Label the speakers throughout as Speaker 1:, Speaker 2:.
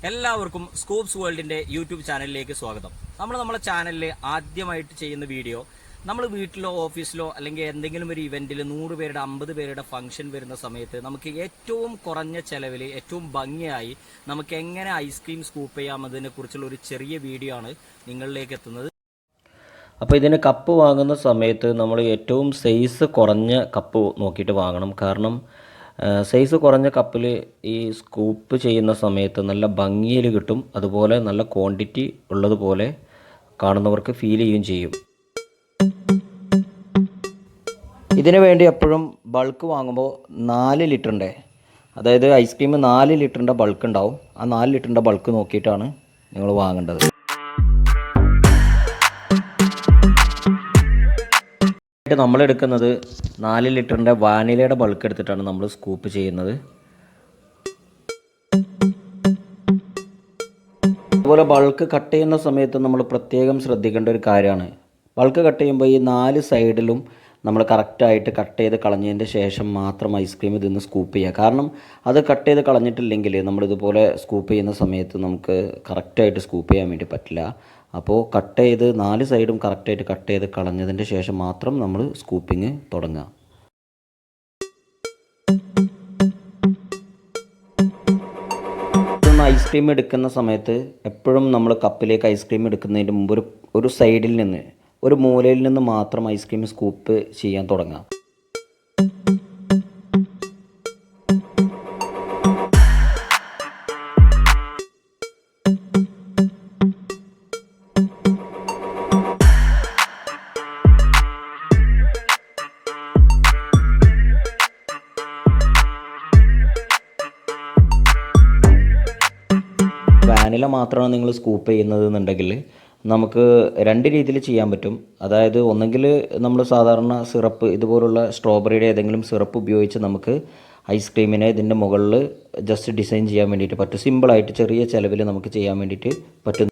Speaker 1: എല്ലാവർക്കും scoops വേൾഡിന്റെ YouTube ചാനലിലേക്ക് സ്വാഗതം. നമ്മുടെ ചാനലിൽ ആദ്യമായിട്ട് ചെയ്യുന്ന വീഡിയോ, നമ്മൾ വീട്ടിലോ ഓഫീസിലോ അല്ലെങ്കിൽ എന്തെങ്കിലും ഒരു ഇവന്റിൽ 100 പേരുടെ 50 പേരുടെ ഫംഗ്ഷൻ വരുന്ന സമയത്ത് നമുക്ക് ഏറ്റവും കുറഞ്ഞ ചെലവിൽ ഏറ്റവും ഭംഗിയായി നമുക്ക് എങ്ങനെ ഐസ്ക്രീം സ്കൂപ്പ് ചെയ്യാമെന്നതിനെ കുറിച്ചുള്ള ഒരു ചെറിയ വീഡിയോ ആണ് നിങ്ങളിലേക്ക് എത്തുന്നത്.
Speaker 2: അപ്പോൾ ഇതിന് കപ്പ് വാങ്ങുന്ന സമയത്ത് നമ്മൾ ഏറ്റവും സൈസ് കുറഞ്ഞ കപ്പ് നോക്കിയിട്ട് വാങ്ങണം. കാരണം സൈസ് കുറഞ്ഞ കപ്പിൽ ഈ സ്കൂപ്പ് ചെയ്യുന്ന സമയത്ത് നല്ല ഭംഗിയിൽ കിട്ടും, അതുപോലെ നല്ല ക്വാണ്ടിറ്റി ഉള്ളതുപോലെ കാണുന്നവർക്ക് ഫീൽ ചെയ്യുകയും ചെയ്യും. ഇതിനു വേണ്ടി എപ്പോഴും ബൾക്ക് വാങ്ങുമ്പോൾ 4 ലിറ്ററിൻ്റെ, അതായത് ഐസ്ക്രീം 4 ലിറ്ററിൻ്റെ ബൾക്ക് ഉണ്ടാവും. ആ 4 ലിറ്ററിൻ്റെ ബൾക്ക് നോക്കിയിട്ടാണ് നിങ്ങൾ വാങ്ങേണ്ടത്. നമ്മൾ എടുക്കുന്നത് 4 ലിറ്ററിൻ്റെ വാനിലയുടെ ബൾക്ക് എടുത്തിട്ടാണ് നമ്മൾ സ്കൂപ്പ് ചെയ്യുന്നത്. അതുപോലെ ബൾക്ക് കട്ട് ചെയ്യുന്ന സമയത്ത് നമ്മൾ പ്രത്യേകം ശ്രദ്ധിക്കേണ്ട ഒരു കാര്യമാണ്, ബൾക്ക് കട്ട് ചെയ്യുമ്പോൾ ഈ 4 സൈഡിലും നമ്മൾ കറക്റ്റായിട്ട് കട്ട് ചെയ്ത് കളഞ്ഞതിൻ്റെ ശേഷം മാത്രം ഐസ്ക്രീം ഇതിന്ന് സ്കൂപ്പ് ചെയ്യുക. കാരണം അത് കട്ട് ചെയ്ത് കളഞ്ഞിട്ടില്ലെങ്കിൽ നമ്മളിതുപോലെ സ്കൂപ്പ് ചെയ്യുന്ന സമയത്ത് നമുക്ക് കറക്റ്റായിട്ട് സ്കൂപ്പ് ചെയ്യാൻ വേണ്ടി പറ്റില്ല. അപ്പോൾ കട്ട് ചെയ്ത് 4 സൈഡും കറക്റ്റായിട്ട് കട്ട് ചെയ്ത് കളഞ്ഞതിൻ്റെ ശേഷം മാത്രം നമ്മൾ സ്കൂപ്പിങ് തുടങ്ങുക. ഐസ്ക്രീം എടുക്കുന്ന സമയത്ത് എപ്പോഴും നമ്മൾ കപ്പിലേക്ക് ഐസ്ക്രീം എടുക്കുന്നതിന് മുമ്പ് ഒരു സൈഡിൽ നിന്ന്, ഒരു മൂലയിൽ നിന്ന് മാത്രം ഐസ്ക്രീം സ്കൂപ്പ് ചെയ്യാൻ തുടങ്ങുക. വാനില മാത്രമാണ് നിങ്ങൾ സ്കൂപ്പ് ചെയ്യുന്നത് എന്നുണ്ടെങ്കിൽ നമുക്ക് 2 രീതിയിൽ ചെയ്യാൻ പറ്റും. അതായത് ഒന്നെങ്കിൽ നമ്മൾ സാധാരണ സിറപ്പ്, ഇതുപോലുള്ള സ്ട്രോബെറിയുടെ ഏതെങ്കിലും സിറപ്പ് ഉപയോഗിച്ച് നമുക്ക് ഐസ്ക്രീമിനെ ഇതിൻ്റെ മുകളിൽ ജസ്റ്റ് ഡിസൈൻ ചെയ്യാൻ വേണ്ടിയിട്ട് പറ്റും. സിമ്പിളായിട്ട് ചെറിയ ചിലവിൽ നമുക്ക് ചെയ്യാൻ വേണ്ടിയിട്ട് പറ്റും.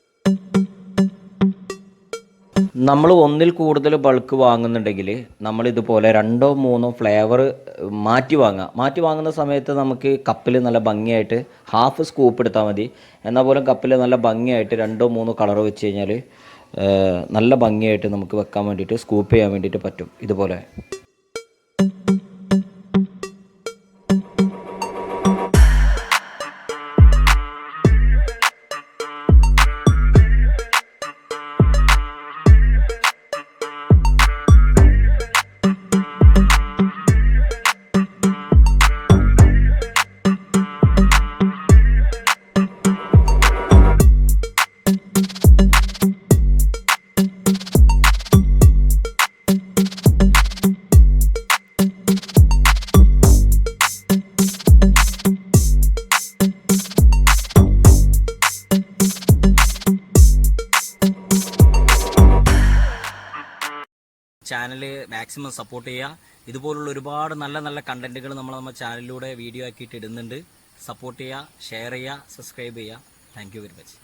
Speaker 2: നമ്മൾ ഒന്നിൽ കൂടുതൽ ബൾക്ക് വാങ്ങുന്നുണ്ടെങ്കിൽ നമ്മൾ ഇതുപോലെ 2ഓ 3ഓ ഫ്ലേവർ മാറ്റി വാങ്ങുന്ന സമയത്ത് നമുക്ക് കപ്പിൽ നല്ല ഭംഗിയായിട്ട് ഹാഫ് സ്കൂപ്പ് എടുത്താൽ മതി. എന്നാൽ പോലും കപ്പിൽ നല്ല ഭംഗിയായിട്ട് 2ഓ 3ഓ കളർ വെച്ച് കഴിഞ്ഞാൽ നല്ല ഭംഗിയായിട്ട് നമുക്ക് വെക്കാൻ വേണ്ടിയിട്ട്, സ്കൂപ്പ് ചെയ്യാൻ വേണ്ടിയിട്ട് പറ്റും ഇതുപോലെ.
Speaker 1: ചാനൽ മാക്സിമം സപ്പോർട്ട് ചെയ്യുക. ഇതുപോലുള്ള ഒരുപാട് നല്ല കണ്ടന്റുകൾ നമ്മുടെ ചാനലിലൂടെ വീഡിയോ ആക്കിയിട്ട് ഇടുന്നുണ്ട്. സപ്പോർട്ട് ചെയ്യുക, ഷെയർ ചെയ്യുക, സബ്സ്ക്രൈബ് ചെയ്യുക. Thank you very much.